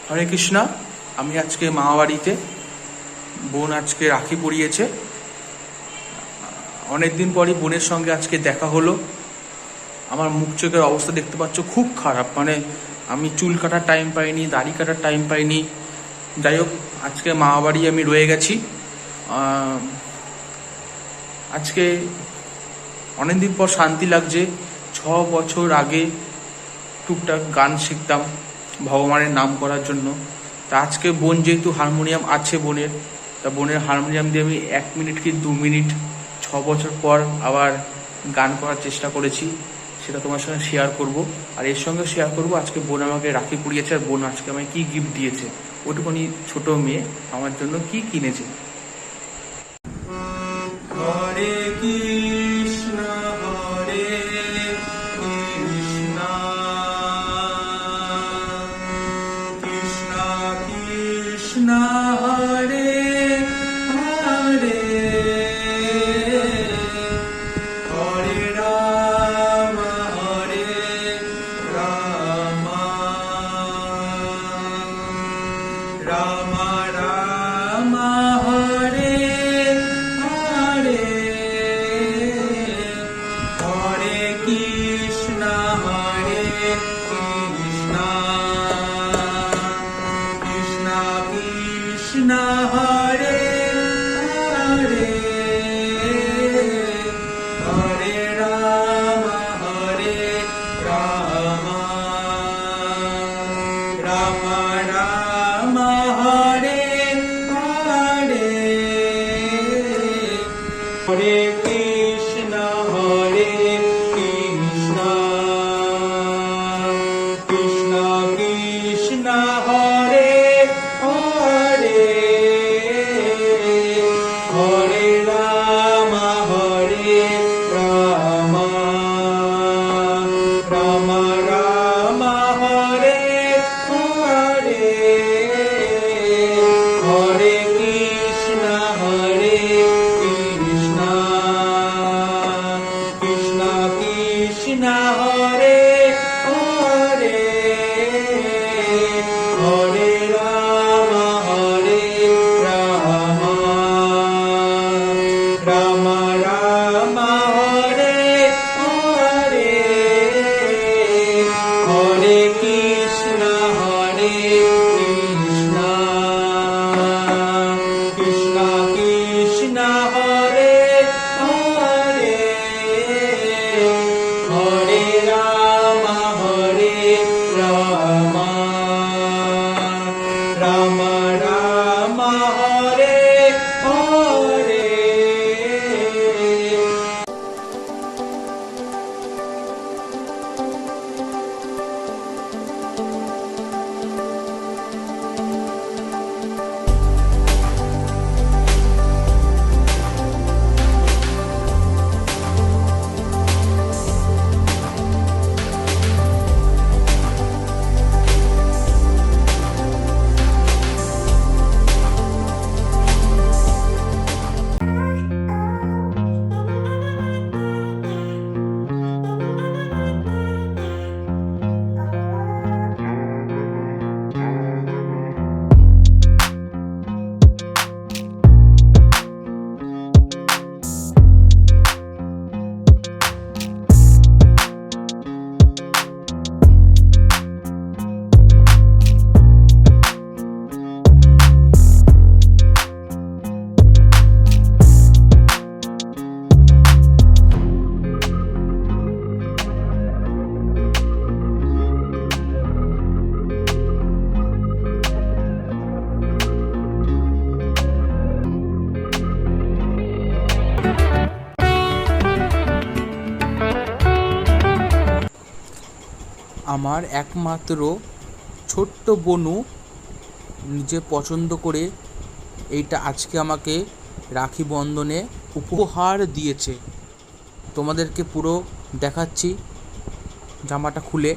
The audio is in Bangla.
হরে কৃষ্ণা। আমি আজকে মামাবাড়িতে, বোন আজকে রাখি পরিয়েছে। অনেকদিন পরই বোনের সঙ্গে আজকে দেখা হলো। আমার মুখ চোখের অবস্থা দেখতে পাচ্ছ, খুব খারাপ। মানে আমি চুল কাটার টাইম পাইনি, দাড়ি কাটার টাইম পাইনি। যাই হোক, আজকে মামাবাড়ি আমি রয়ে গেছি। আজকে অনেকদিন পর শান্তি লাগছে। 6 বছর আগে টুকটাক গান শিখতাম ভগবানের নাম করার জন্য। তা আজকে বোন যেহেতু হারমোনিয়াম আছে বোনের, তা বোনের হারমোনিয়াম দিয়ে আমি 1 মিনিট কি 2 মিনিট 6 বছর পর আবার গান করার চেষ্টা করেছি। সেটা তোমার সঙ্গে শেয়ার করব। আর এর সঙ্গে শেয়ার করব আজকে বোন আমাকে রাখি পরিয়েছে, আর বোন আজকে আমায় কী গিফট দিয়েছে। ওটুকুনি ছোট মেয়ে আমার জন্য কি কিনেছে। হরে কৃষ্ণ হরে কৃষ্ণ কৃষ্ণ কৃষ্ণ হরে হরে হরে রাম রাম রাম হরে হরে হরে কৃষ্ণ কৃষ্ণ কৃষ্ণ হরে হরে হরে রাম রাম রাম হরে হরে হরে কৃষ্ণ কৃষ্ণ কৃষ্ণ হরে হরে হরে রাম রাম রাম হরে হরে হরে কৃষ্ণ কৃষ্ণ কৃষ্ণ কৃষ্ণ হরে হরে হরে রাম রাম রাম হরে হরে হরে কৃষ্ণ কৃষ্ণ কৃষ্ণ কৃষ্ণ হরে হরে হরে রাম রাম রাম হরে হরে। আমার একমাত্র ছোট্ট বোনু নিজে পছন্দ করে এইটা আজকে আমাকে রাখি বন্ধনে উপহার দিয়েছে। তোমাদেরকে পুরো দেখাচ্ছি জামাটা খুলে।